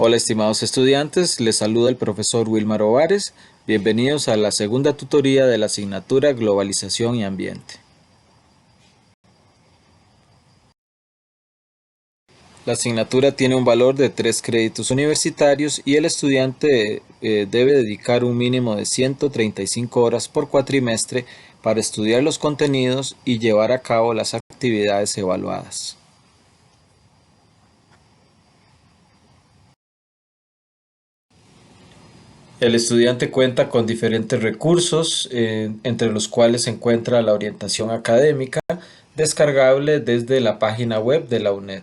Hola estimados estudiantes, les saluda el profesor Wilmar Ovares. Bienvenidos a la segunda tutoría de la asignatura Globalización y Ambiente. La asignatura tiene un valor de 3 créditos universitarios y el estudiante debe dedicar un mínimo de 135 horas por cuatrimestre para estudiar los contenidos y llevar a cabo las actividades evaluadas. El estudiante cuenta con diferentes recursos, entre los cuales se encuentra la orientación académica, descargable desde la página web de la UNED.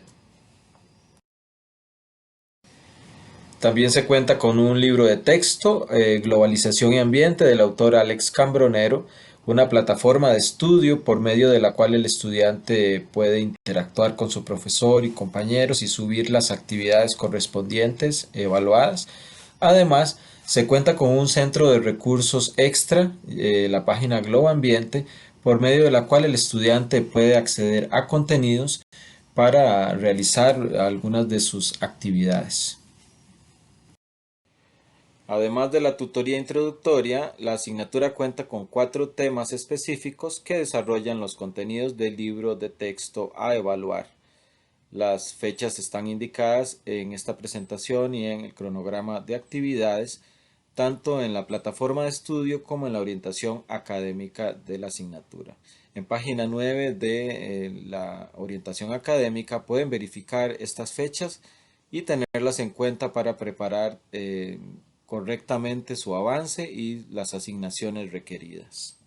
También se cuenta con un libro de texto, Globalización y Ambiente, del autor Alex Cambronero, una plataforma de estudio por medio de la cual el estudiante puede interactuar con su profesor y compañeros y subir las actividades correspondientes evaluadas. Además, se cuenta con un centro de recursos extra, la página Globo Ambiente, por medio de la cual el estudiante puede acceder a contenidos para realizar algunas de sus actividades. Además de la tutoría introductoria, la asignatura cuenta con 4 temas específicos que desarrollan los contenidos del libro de texto a evaluar. Las fechas están indicadas en esta presentación y en el cronograma de actividades, tanto en la plataforma de estudio como en la orientación académica de la asignatura. En página 9 de la orientación académica pueden verificar estas fechas y tenerlas en cuenta para preparar correctamente su avance y las asignaciones requeridas.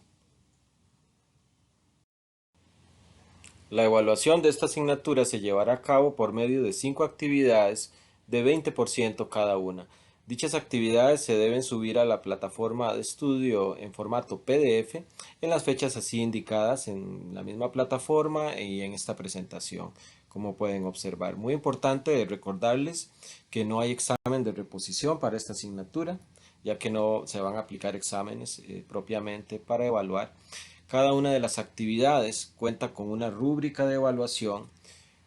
La evaluación de esta asignatura se llevará a cabo por medio de 5 actividades de 20% cada una. Dichas actividades se deben subir a la plataforma de estudio en formato PDF en las fechas así indicadas en la misma plataforma y en esta presentación, como pueden observar. Muy importante recordarles que no hay examen de reposición para esta asignatura, ya que no se van a aplicar exámenes propiamente para evaluar. Cada una de las actividades cuenta con una rúbrica de evaluación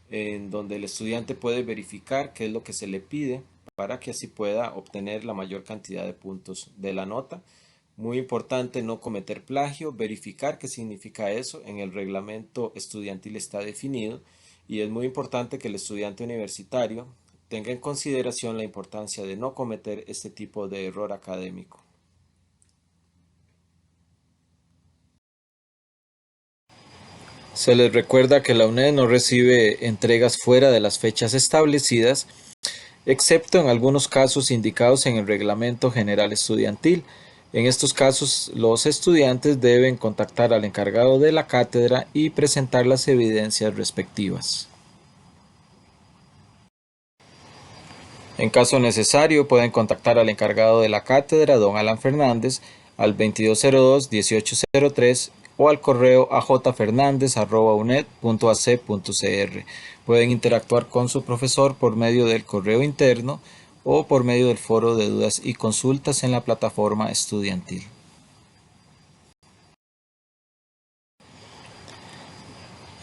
en donde el estudiante puede verificar qué es lo que se le pide para que así pueda obtener la mayor cantidad de puntos de la nota. Muy importante no cometer plagio, verificar qué significa eso. En el reglamento estudiantil está definido y es muy importante que el estudiante universitario tenga en consideración la importancia de no cometer este tipo de error académico. Se les recuerda que la UNED no recibe entregas fuera de las fechas establecidas, excepto en algunos casos indicados en el Reglamento General Estudiantil. En estos casos, los estudiantes deben contactar al encargado de la cátedra y presentar las evidencias respectivas. En caso necesario, pueden contactar al encargado de la cátedra, don Alan Fernández, al 2202-1803 o al correo ajfernandez@uned.ac.cr. Pueden interactuar con su profesor por medio del correo interno o por medio del foro de dudas y consultas en la plataforma estudiantil.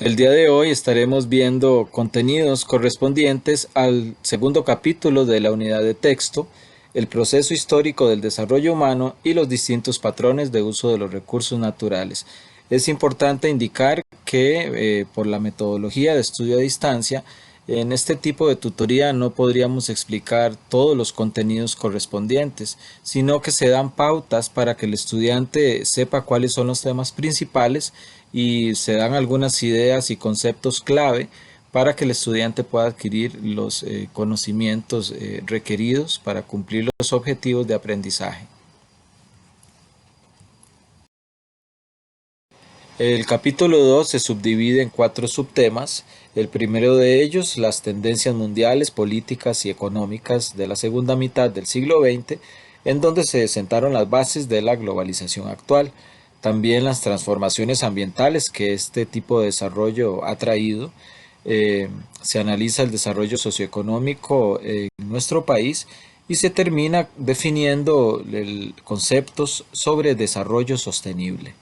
El día de hoy estaremos viendo contenidos correspondientes al segundo capítulo de la unidad de texto, el proceso histórico del desarrollo humano y los distintos patrones de uso de los recursos naturales. Es importante indicar que por la metodología de estudio a distancia, en este tipo de tutoría no podríamos explicar todos los contenidos correspondientes, sino que se dan pautas para que el estudiante sepa cuáles son los temas principales y se dan algunas ideas y conceptos clave para que el estudiante pueda adquirir los conocimientos requeridos para cumplir los objetivos de aprendizaje. El capítulo 2 se subdivide en 4 subtemas. El primero de ellos, las tendencias mundiales, políticas y económicas de la segunda mitad del siglo XX, en donde se sentaron las bases de la globalización actual. También las transformaciones ambientales que este tipo de desarrollo ha traído. Se analiza el desarrollo socioeconómico en nuestro país y se termina definiendo conceptos sobre desarrollo sostenible.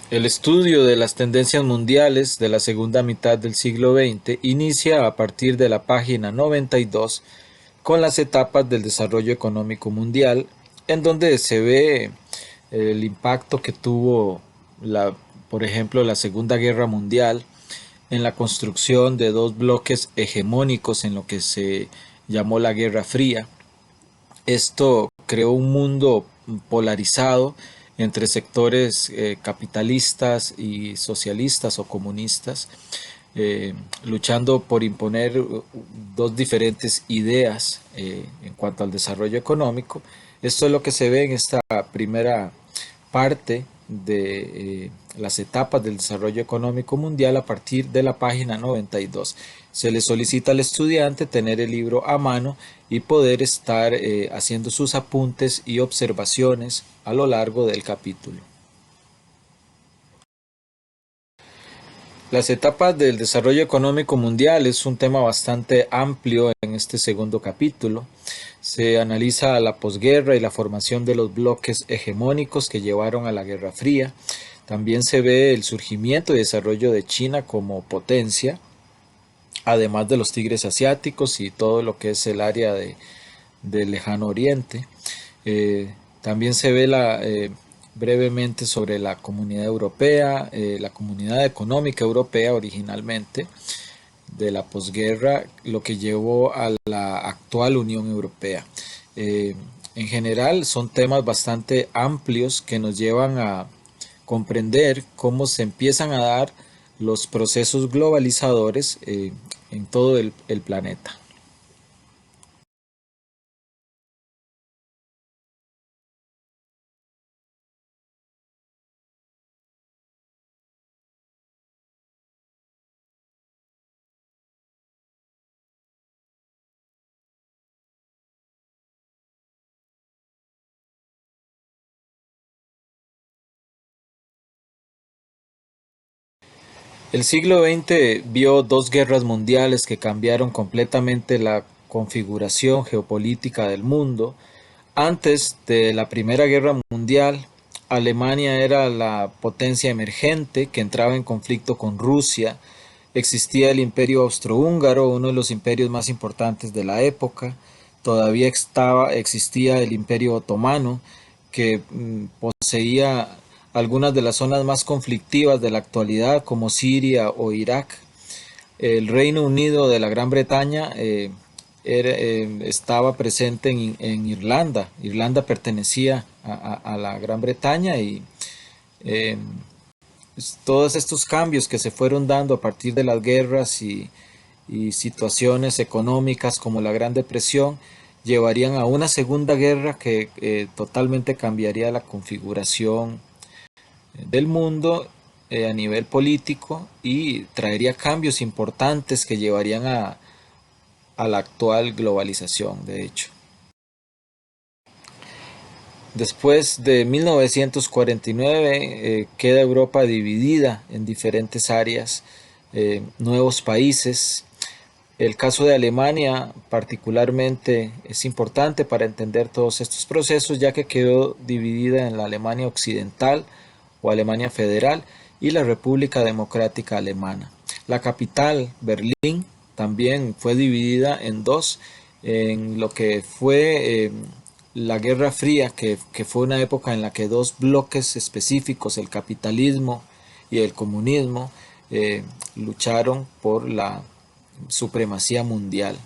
El estudio de las tendencias mundiales de la segunda mitad del siglo XX inicia a partir de la página 92 con las etapas del desarrollo económico mundial, en donde se ve el impacto que tuvo, por ejemplo, la Segunda Guerra Mundial en la construcción de dos bloques hegemónicos en lo que se llamó la Guerra Fría. Esto creó un mundo polarizado entre sectores capitalistas y socialistas o comunistas, luchando por imponer dos diferentes ideas en cuanto al desarrollo económico. Esto es lo que se ve en esta primera parte de las etapas del desarrollo económico mundial a partir de la página 92. Se le solicita al estudiante tener el libro a mano y poder estar haciendo sus apuntes y observaciones a lo largo del capítulo. Las etapas del desarrollo económico mundial es un tema bastante amplio en este segundo capítulo. Se analiza la posguerra y la formación de los bloques hegemónicos que llevaron a la Guerra Fría. También se ve el surgimiento y desarrollo de China como potencia, además de los tigres asiáticos y todo lo que es el área del lejano oriente. También se ve brevemente sobre la comunidad europea, la comunidad económica europea originalmente de la posguerra, lo que llevó a la actual Unión Europea. En general son temas bastante amplios que nos llevan a comprender cómo se empiezan a dar los procesos globalizadores en todo el planeta. El siglo XX vio dos guerras mundiales que cambiaron completamente la configuración geopolítica del mundo. Antes de la Primera Guerra Mundial, Alemania era la potencia emergente que entraba en conflicto con Rusia. Existía el Imperio Austrohúngaro, uno de los imperios más importantes de la época. Todavía existía el Imperio Otomano, que poseía algunas de las zonas más conflictivas de la actualidad, como Siria o Irak. El Reino Unido de la Gran Bretaña estaba presente en Irlanda. Irlanda pertenecía a la Gran Bretaña y eh, todos estos cambios que se fueron dando a partir de las guerras y situaciones económicas como la Gran Depresión llevarían a una segunda guerra que totalmente cambiaría la configuración del mundo a nivel político y traería cambios importantes que llevarían a la actual globalización, de hecho. Después de 1949 queda Europa dividida en diferentes áreas, nuevos países. El caso de Alemania particularmente es importante para entender todos estos procesos, ya que quedó dividida en la Alemania Occidental o Alemania Federal y la República Democrática Alemana. La capital, Berlín, también fue dividida en dos, en lo que fue la Guerra Fría, que fue una época en la que dos bloques específicos, el capitalismo y el comunismo, lucharon por la supremacía mundial.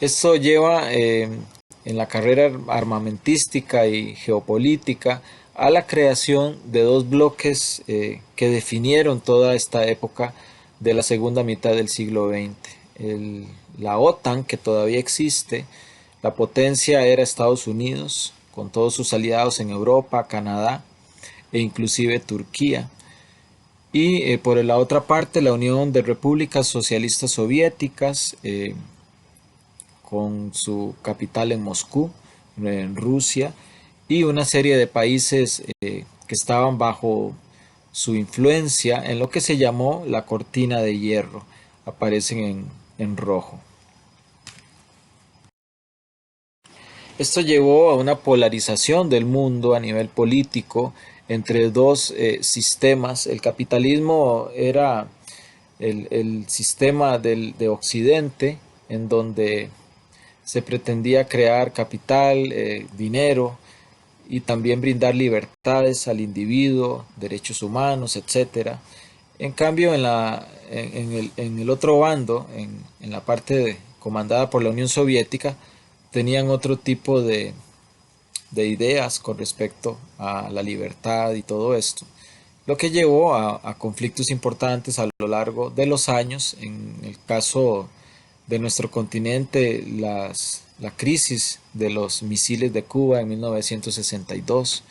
Esto lleva en la carrera armamentística y geopolítica a la creación de dos bloques que definieron toda esta época de la segunda mitad del siglo XX. La OTAN, que todavía existe, la potencia era Estados Unidos, con todos sus aliados en Europa, Canadá e inclusive Turquía. Y por la otra parte, la Unión de Repúblicas Socialistas Soviéticas, con su capital en Moscú, en Rusia, y una serie de países que estaban bajo su influencia en lo que se llamó la cortina de hierro. Aparecen en rojo. Esto llevó a una polarización del mundo a nivel político entre dos sistemas. El capitalismo era el sistema de Occidente, en donde se pretendía crear capital, dinero y también brindar libertades al individuo, derechos humanos, etcétera. En cambio, en el otro bando, en la parte comandada por la Unión Soviética, tenían otro tipo de ideas con respecto a la libertad y todo esto, lo que llevó a conflictos importantes a lo largo de los años. En el caso de nuestro continente, la crisis de los misiles de Cuba en 1962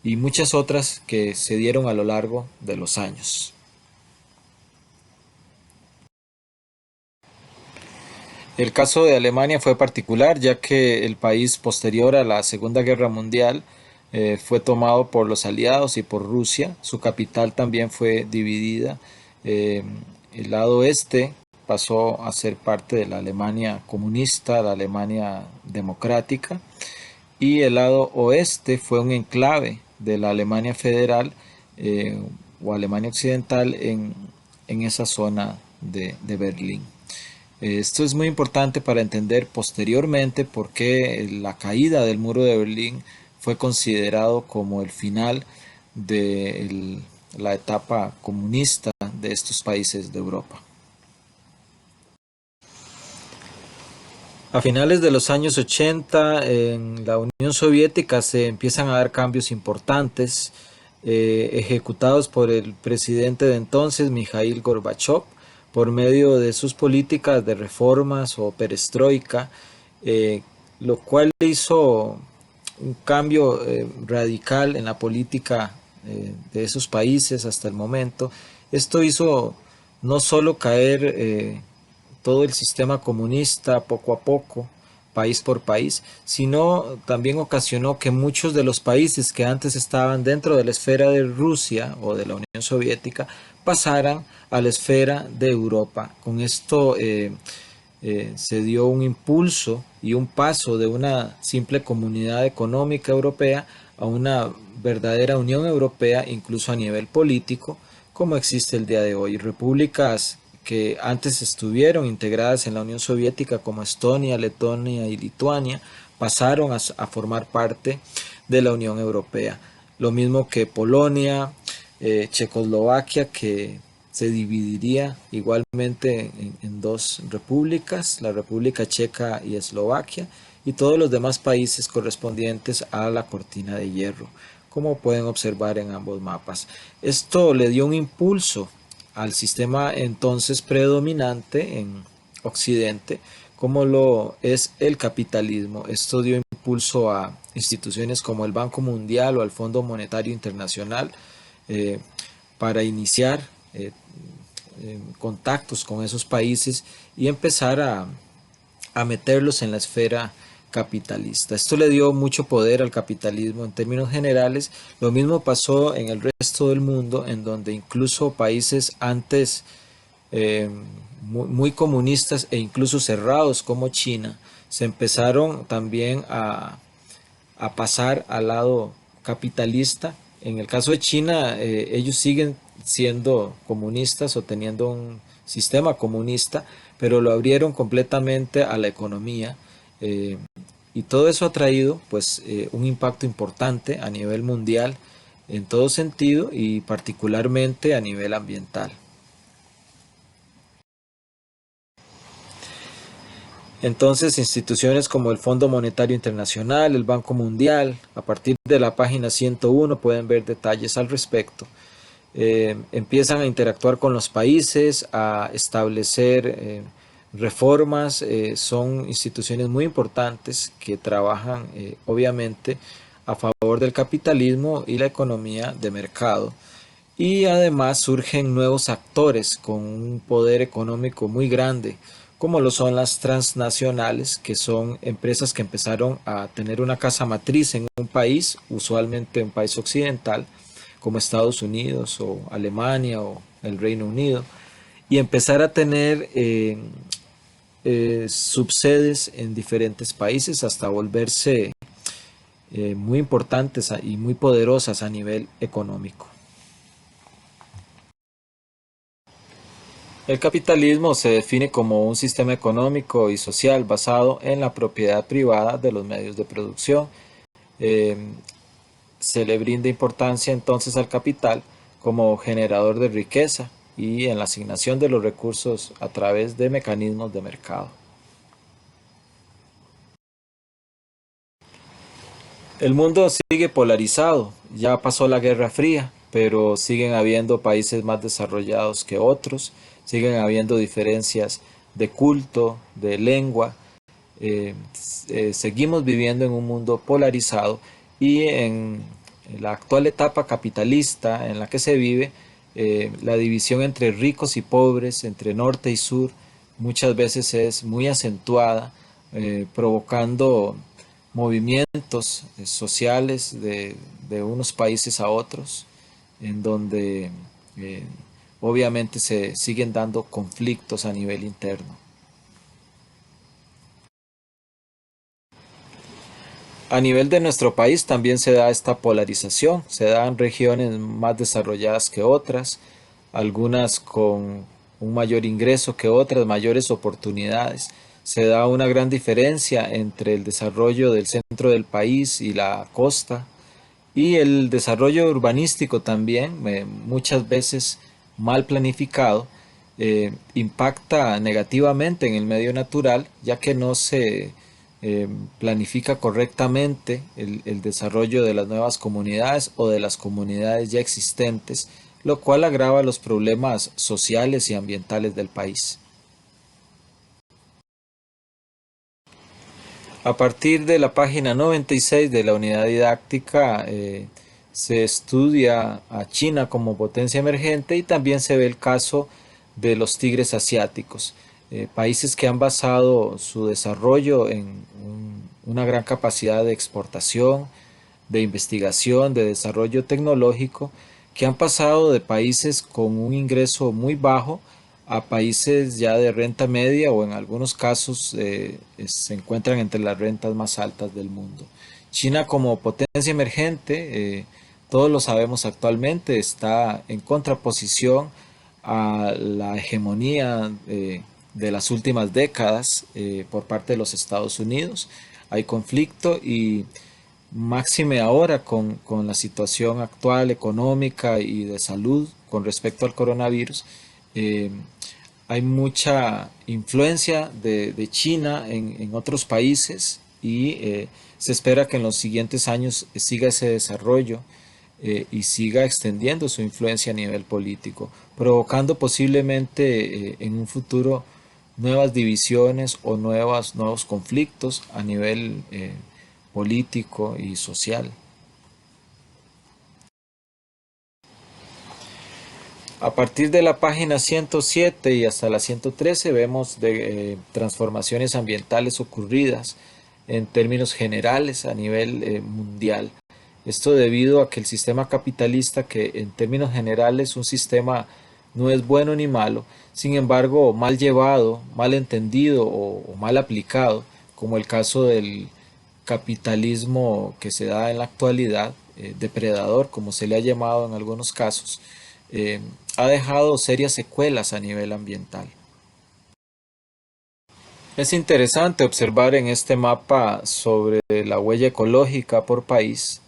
y muchas otras que se dieron a lo largo de los años. El caso de Alemania fue particular, ya que el país posterior a la Segunda Guerra Mundial fue tomado por los aliados y por Rusia. Su capital también fue dividida. Eh, el lado este pasó a ser parte de la Alemania comunista, la Alemania democrática, y el lado oeste fue un enclave de la Alemania federal o Alemania occidental en esa zona de Berlín. Esto es muy importante para entender posteriormente por qué la caída del muro de Berlín fue considerado como el final de la etapa comunista de estos países de Europa. A finales de los años 80 en la Unión Soviética se empiezan a dar cambios importantes ejecutados por el presidente de entonces, Mikhail Gorbachev, por medio de sus políticas de reformas o perestroika, eh, lo cual hizo un cambio radical en la política de esos países hasta el momento. Esto hizo no solo caer todo el sistema comunista poco a poco, país por país, sino también ocasionó que muchos de los países que antes estaban dentro de la esfera de Rusia o de la Unión Soviética pasaran a la esfera de Europa. Con esto se dio un impulso y un paso de una simple comunidad económica europea a una verdadera Unión Europea, incluso a nivel político, como existe el día de hoy. Repúblicas que antes estuvieron integradas en la Unión Soviética como Estonia, Letonia y Lituania pasaron a formar parte de la Unión Europea. Lo mismo que Polonia, Checoslovaquia, que se dividiría igualmente en dos repúblicas, la República Checa y Eslovaquia, y todos los demás países correspondientes a la cortina de hierro, como pueden observar en ambos mapas. Esto le dio un impulso al sistema entonces predominante en Occidente, como lo es el capitalismo. Esto dio impulso a instituciones como el Banco Mundial o al Fondo Monetario Internacional eh, para iniciar contactos con esos países y empezar a meterlos en la esfera capitalista. Esto le dio mucho poder al capitalismo en términos generales. Lo mismo pasó en el resto del mundo, en donde incluso países antes eh, muy comunistas e incluso cerrados como China, se empezaron también a pasar al lado capitalista. En el caso de China, ellos siguen siendo comunistas o teniendo un sistema comunista, pero lo abrieron completamente a la economía. eh, y todo eso ha traído pues un impacto importante a nivel mundial en todo sentido y particularmente a nivel ambiental. Entonces, instituciones como el Fondo Monetario Internacional, el Banco Mundial, a partir de la página 101 pueden ver detalles al respecto. Empiezan a interactuar con los países, a establecer reformas. Son instituciones muy importantes que trabajan obviamente a favor del capitalismo y la economía de mercado. Y además surgen nuevos actores con un poder económico muy grande, como lo son las transnacionales, que son empresas que empezaron a tener una casa matriz en un país, usualmente un país occidental, como Estados Unidos o Alemania o el Reino Unido, y empezar a tener subsedes en diferentes países hasta volverse muy importantes y muy poderosas a nivel económico. El capitalismo se define como un sistema económico y social basado en la propiedad privada de los medios de producción. Eh, Se le brinda importancia entonces al capital como generador de riqueza y en la asignación de los recursos a través de mecanismos de mercado. El mundo sigue polarizado, ya pasó la Guerra Fría, pero siguen habiendo países más desarrollados que otros, siguen habiendo diferencias de culto, de lengua, eh, seguimos viviendo en un mundo polarizado y en la actual etapa capitalista en la que se vive, la división entre ricos y pobres, entre norte y sur, muchas veces es muy acentuada, provocando movimientos sociales de unos países a otros, en donde eh, obviamente se siguen dando conflictos a nivel interno. A nivel de nuestro país también se da esta polarización, se dan regiones más desarrolladas que otras, algunas con un mayor ingreso que otras, mayores oportunidades. Se da una gran diferencia entre el desarrollo del centro del país y la costa y el desarrollo urbanístico también, muchas veces mal planificado, impacta negativamente en el medio natural, ya que no se planifica correctamente el desarrollo de las nuevas comunidades o de las comunidades ya existentes, lo cual agrava los problemas sociales y ambientales del país. A partir de la página 96 de la unidad didáctica se estudia a China como potencia emergente y también se ve el caso de los tigres asiáticos, países que han basado su desarrollo en una gran capacidad de exportación, de investigación, de desarrollo tecnológico, que han pasado de países con un ingreso muy bajo a países ya de renta media o en algunos casos se encuentran entre las rentas más altas del mundo. China como potencia emergente, todos lo sabemos actualmente, está en contraposición a la hegemonía de las últimas décadas por parte de los Estados Unidos. Hay conflicto y máxime ahora con la situación actual económica y de salud con respecto al coronavirus, eh, hay mucha influencia de China en otros países y se espera que en los siguientes años siga ese desarrollo y siga extendiendo su influencia a nivel político, provocando posiblemente en un futuro nuevas divisiones o nuevos conflictos a nivel político y social. A partir de la página 107 y hasta la 113 vemos de transformaciones ambientales ocurridas en términos generales a nivel mundial. Esto debido a que el sistema capitalista, que en términos generales un sistema no es bueno ni malo, sin embargo mal llevado, mal entendido o mal aplicado, como el caso del capitalismo que se da en la actualidad, depredador como se le ha llamado en algunos casos, eh, ha dejado serias secuelas a nivel ambiental. Es interesante observar en este mapa sobre la huella ecológica por país.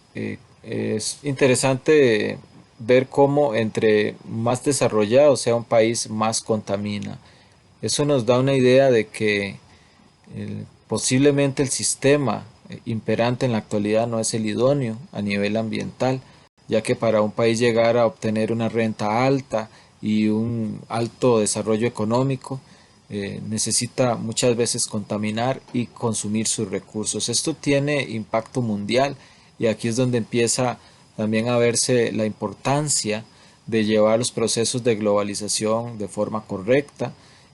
Es interesante ver cómo entre más desarrollado sea un país, más contamina. Eso nos da una idea de que posiblemente el sistema imperante en la actualidad no es el idóneo a nivel ambiental, ya que para un país llegar a obtener una renta alta y un alto desarrollo económico, necesita muchas veces contaminar y consumir sus recursos. Esto tiene impacto mundial y aquí es donde empieza también a verse la importancia de llevar los procesos de globalización de forma correcta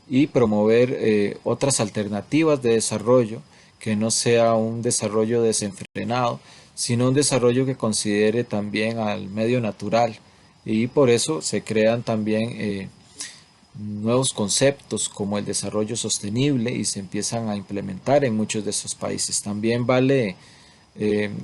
y promover otras alternativas de desarrollo que no sea un desarrollo desenfrenado, sino un desarrollo que considere también al medio natural. Y por eso se crean también nuevos conceptos como el desarrollo sostenible y se empiezan a implementar en muchos de estos países. También vale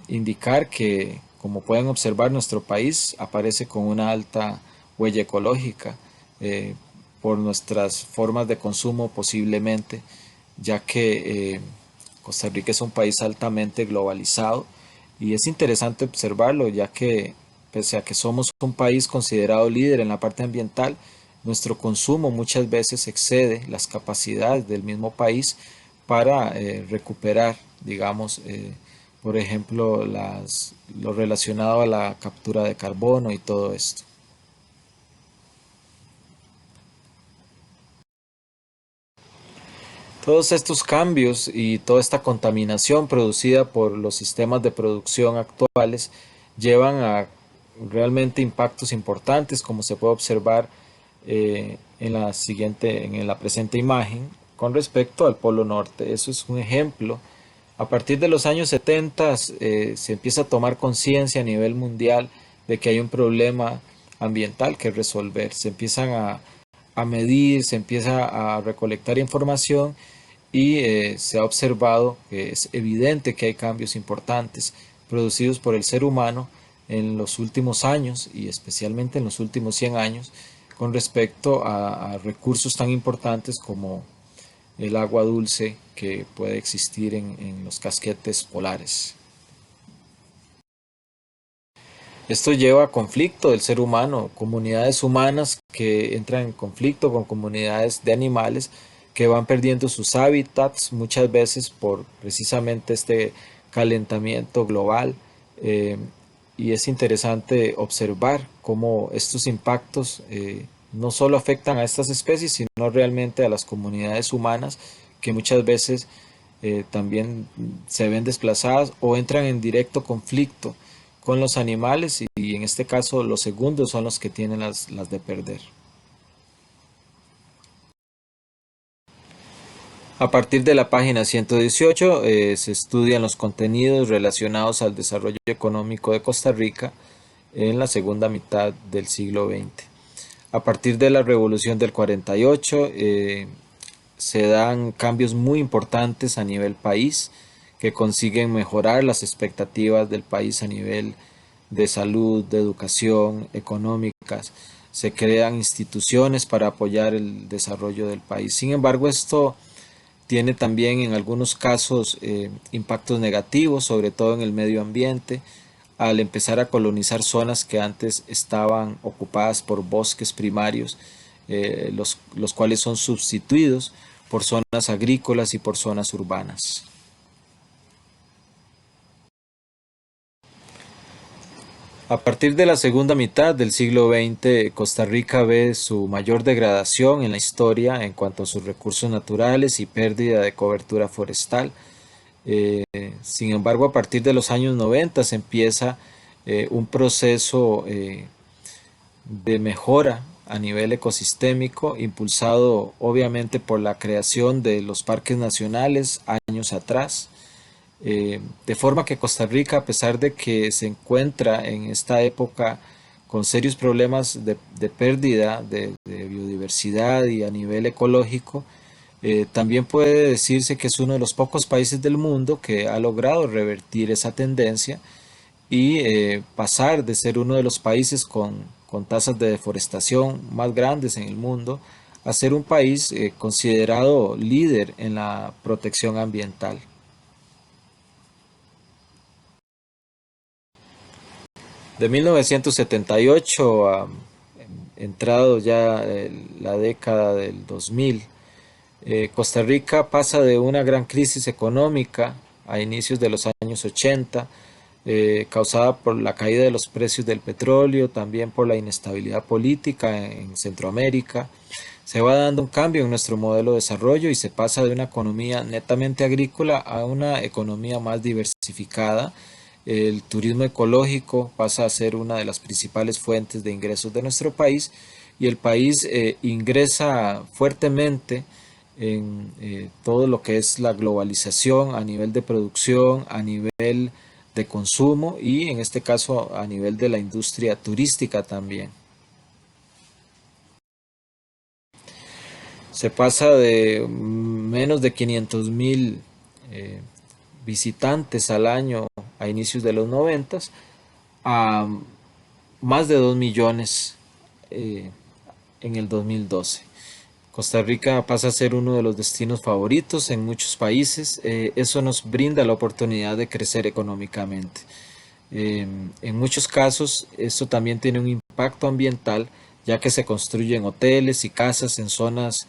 indicar que, como pueden observar, nuestro país aparece con una alta huella ecológica eh, por nuestras formas de consumo posiblemente, ya que Costa Rica es un país altamente globalizado y es interesante observarlo, ya que pese a que somos un país considerado líder en la parte ambiental, nuestro consumo muchas veces excede las capacidades del mismo país para recuperar, digamos, por ejemplo, lo relacionado a la captura de carbono y todo esto. Todos estos cambios y toda esta contaminación producida por los sistemas de producción actuales llevan a realmente impactos importantes, como se puede observar en la presente imagen, con respecto al Polo Norte. Eso es un ejemplo. A partir de los años 70 se empieza a tomar conciencia a nivel mundial de que hay un problema ambiental que resolver. Se empiezan a medir, se empieza a recolectar información y se ha observado que es evidente que hay cambios importantes producidos por el ser humano en los últimos años y especialmente en los últimos 100 años con respecto a recursos tan importantes como el agua dulce que puede existir en los casquetes polares. Esto lleva a conflicto del ser humano, comunidades humanas que entran en conflicto con comunidades de animales que van perdiendo sus hábitats muchas veces por precisamente este calentamiento global. eh, y es interesante observar cómo estos impactos no solo afectan a estas especies, sino realmente a las comunidades humanas que muchas veces también se ven desplazadas o entran en directo conflicto con los animales y en este caso los segundos son los que tienen las de perder. A partir de la página 118 se estudian los contenidos relacionados al desarrollo económico de Costa Rica en la segunda mitad del siglo XX. A partir de la revolución del 48 se dan cambios muy importantes a nivel país que consiguen mejorar las expectativas del país a nivel de salud, de educación, económicas. Se crean instituciones para apoyar el desarrollo del país. Sin embargo, esto tiene también en algunos casos impactos negativos, sobre todo en el medio ambiente, al empezar a colonizar zonas que antes estaban ocupadas por bosques primarios, los cuales son sustituidos por zonas agrícolas y por zonas urbanas. A partir de la segunda mitad del siglo XX, Costa Rica ve su mayor degradación en la historia en cuanto a sus recursos naturales y pérdida de cobertura forestal. Eh, Sin embargo, a partir de los años 90 se empieza un proceso de mejora a nivel ecosistémico, impulsado obviamente por la creación de los parques nacionales años atrás, de forma que Costa Rica, a pesar de que se encuentra en esta época con serios problemas de pérdida de biodiversidad y a nivel ecológico, también puede decirse que es uno de los pocos países del mundo que ha logrado revertir esa tendencia y pasar de ser uno de los países con tasas de deforestación más grandes en el mundo a ser un país considerado líder en la protección ambiental. De 1978 a entrado ya la década del 2000, Costa Rica pasa de una gran crisis económica a inicios de los años 80, causada por la caída de los precios del petróleo, también por la inestabilidad política en Centroamérica. Se va dando un cambio en nuestro modelo de desarrollo y se pasa de una economía netamente agrícola a una economía más diversificada. El turismo ecológico pasa a ser una de las principales fuentes de ingresos de nuestro país y el país ingresa fuertemente en todo lo que es la globalización a nivel de producción, a nivel de consumo y en este caso a nivel de la industria turística también. Se pasa de menos de 500.000 eh, visitantes al año a inicios de los 90 a más de 2 millones eh, en el 2012. Costa Rica pasa a ser uno de los destinos favoritos en muchos países. Eso nos brinda la oportunidad de crecer económicamente. En muchos casos, esto también tiene un impacto ambiental, ya que se construyen hoteles y casas en zonas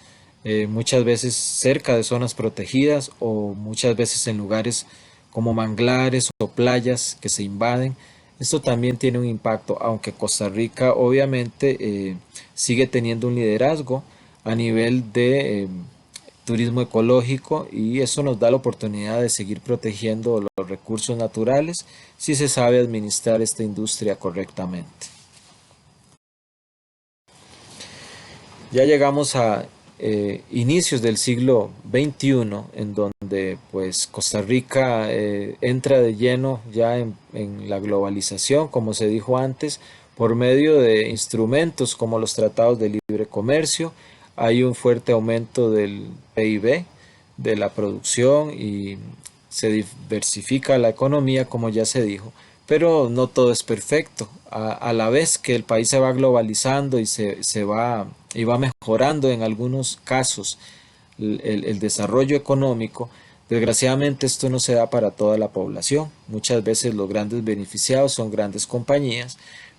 muchas veces cerca de zonas protegidas o muchas veces en lugares como manglares o playas que se invaden. Esto también tiene un impacto, aunque Costa Rica obviamente sigue teniendo un liderazgo a nivel de turismo ecológico, y eso nos da la oportunidad de seguir protegiendo los recursos naturales si se sabe administrar esta industria correctamente. Ya llegamos a inicios del siglo XXI, en donde pues Costa Rica entra de lleno ya en la globalización, como se dijo antes, por medio de instrumentos como los tratados de libre comercio. Hay un fuerte aumento del PIB, de la producción, y se diversifica la economía, como ya se dijo, pero no todo es perfecto. A la vez que el país se va globalizando y y va mejorando en algunos casos el desarrollo económico, desgraciadamente esto no se da para toda la población. Muchas veces los grandes beneficiados son grandes compañías,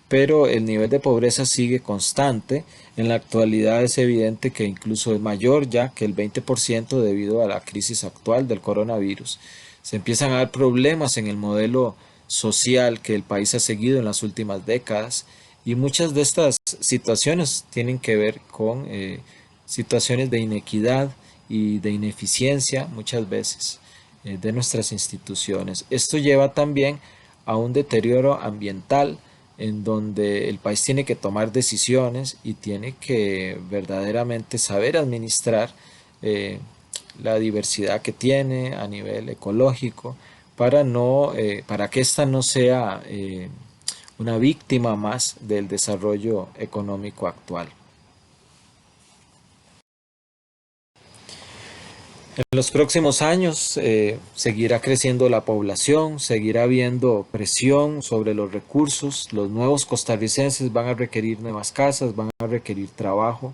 pero el nivel de pobreza sigue constante. En la actualidad es evidente que incluso es mayor ya que el 20% debido a la crisis actual del coronavirus. Se empiezan a dar problemas en el modelo social que el país ha seguido en las últimas décadas, y muchas de estas situaciones tienen que ver con situaciones de inequidad y de ineficiencia muchas veces de nuestras instituciones. Esto lleva también a un deterioro ambiental, en donde el país tiene que tomar decisiones y tiene que verdaderamente saber administrar eh, la diversidad que tiene a nivel ecológico, para para que ésta no sea una víctima más del desarrollo económico actual. En los próximos años seguirá creciendo la población, seguirá habiendo presión sobre los recursos. Los nuevos costarricenses van a requerir nuevas casas, van a requerir trabajo,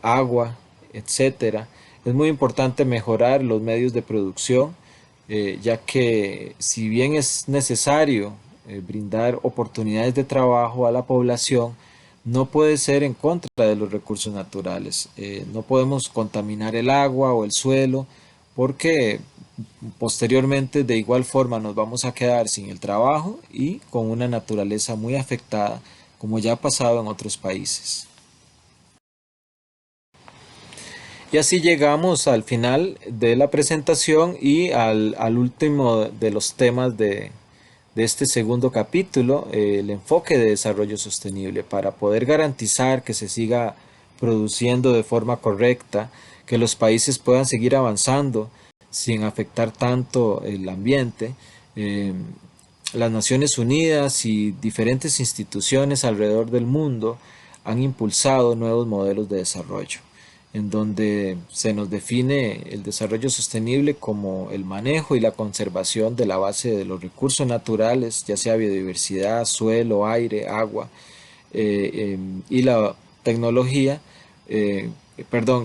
agua, etcétera. Es muy importante mejorar los medios de producción, ya que si bien es necesario brindar oportunidades de trabajo a la población, no puede ser en contra de los recursos naturales. No podemos contaminar el agua o el suelo, porque posteriormente de igual forma nos vamos a quedar sin el trabajo y con una naturaleza muy afectada, como ya ha pasado en otros países. Y así llegamos al final de la presentación y al último de los temas de este segundo capítulo, el enfoque de desarrollo sostenible, para poder garantizar que se siga produciendo de forma correcta, que los países puedan seguir avanzando sin afectar tanto el ambiente. eh, las Naciones Unidas y diferentes instituciones alrededor del mundo han impulsado nuevos modelos de desarrollo, en donde se nos define el desarrollo sostenible como el manejo y la conservación de la base de los recursos naturales, ya sea biodiversidad, suelo, aire, agua, y la tecnología, eh,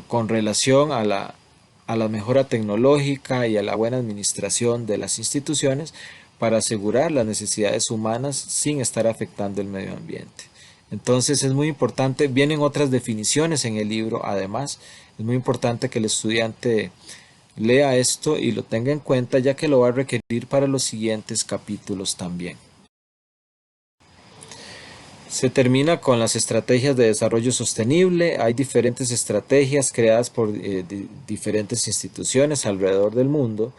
con relación a la mejora tecnológica y a la buena administración de las instituciones, para asegurar las necesidades humanas sin estar afectando el medio ambiente. Entonces es muy importante, vienen otras definiciones en el libro, además es muy importante que el estudiante lea esto y lo tenga en cuenta, ya que lo va a requerir para los siguientes capítulos también. Se termina con las estrategias de desarrollo sostenible. Hay diferentes estrategias creadas por diferentes instituciones alrededor del mundo,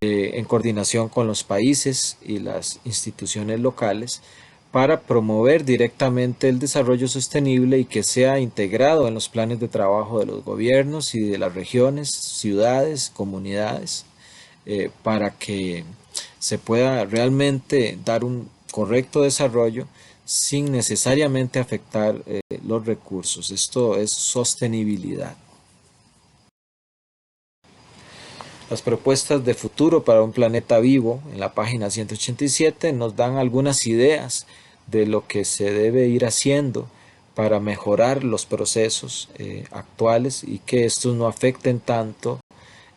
en coordinación con los países y las instituciones locales, para promover directamente el desarrollo sostenible y que sea integrado en los planes de trabajo de los gobiernos y de las regiones, ciudades, comunidades, para que se pueda realmente dar un correcto desarrollo sin necesariamente afectar los recursos. Esto es sostenibilidad. Las propuestas de futuro para un planeta vivo en la página 187 nos dan algunas ideas de lo que se debe ir haciendo para mejorar los procesos actuales y que estos no afecten tanto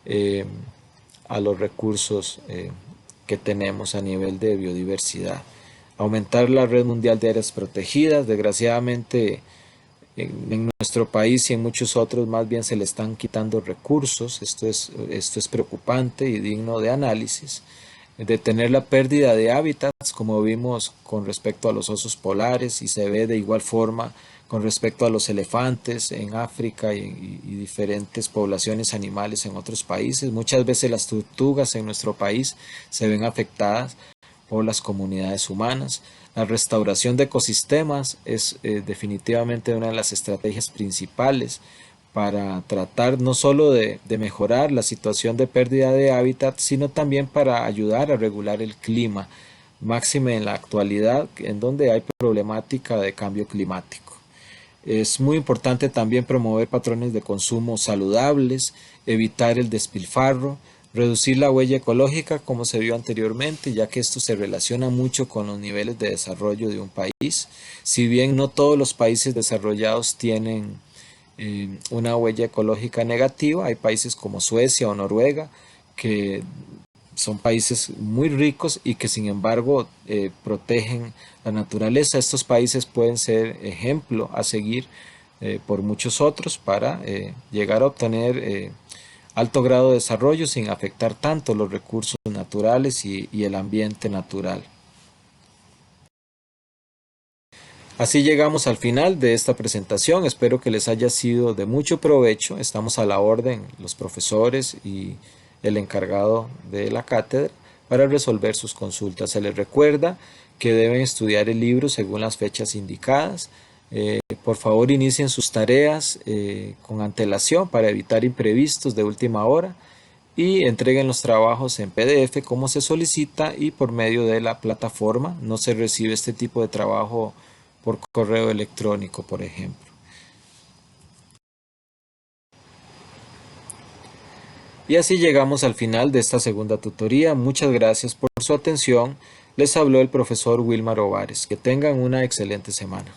eh, a los recursos que tenemos a nivel de biodiversidad. Aumentar la red mundial de áreas protegidas. Desgraciadamente en nuestro país y en muchos otros más bien se le están quitando recursos. Esto es preocupante y digno de análisis. Detener la pérdida de hábitats, como vimos con respecto a los osos polares, y se ve de igual forma con respecto a los elefantes en África y diferentes poblaciones animales en otros países. Muchas veces las tortugas en nuestro país se ven afectadas por las comunidades humanas. La restauración de ecosistemas es definitivamente una de las estrategias principales para tratar no solo de mejorar la situación de pérdida de hábitat, sino también para ayudar a regular el clima, máxime en la actualidad, en donde hay problemática de cambio climático. Es muy importante también promover patrones de consumo saludables, evitar el despilfarro, reducir la huella ecológica como se vio anteriormente, ya que esto se relaciona mucho con los niveles de desarrollo de un país. Si bien no todos los países desarrollados tienen una huella ecológica negativa, hay países como Suecia o Noruega que son países muy ricos y que sin embargo protegen la naturaleza. Estos países pueden ser ejemplo a seguir por muchos otros para llegar a obtener alto grado de desarrollo sin afectar tanto los recursos naturales y el ambiente natural. Así llegamos al final de esta presentación. Espero que les haya sido de mucho provecho. Estamos a la orden, los profesores y el encargado de la cátedra, para resolver sus consultas. Se les recuerda que deben estudiar el libro según las fechas indicadas. Por favor, inicien sus tareas con antelación para evitar imprevistos de última hora y entreguen los trabajos en PDF como se solicita y por medio de la plataforma. No se recibe este tipo de trabajo por correo electrónico, por ejemplo. Y así llegamos al final de esta segunda tutoría. Muchas gracias por su atención. Les habló el profesor Wilmar Ovares. Que tengan una excelente semana.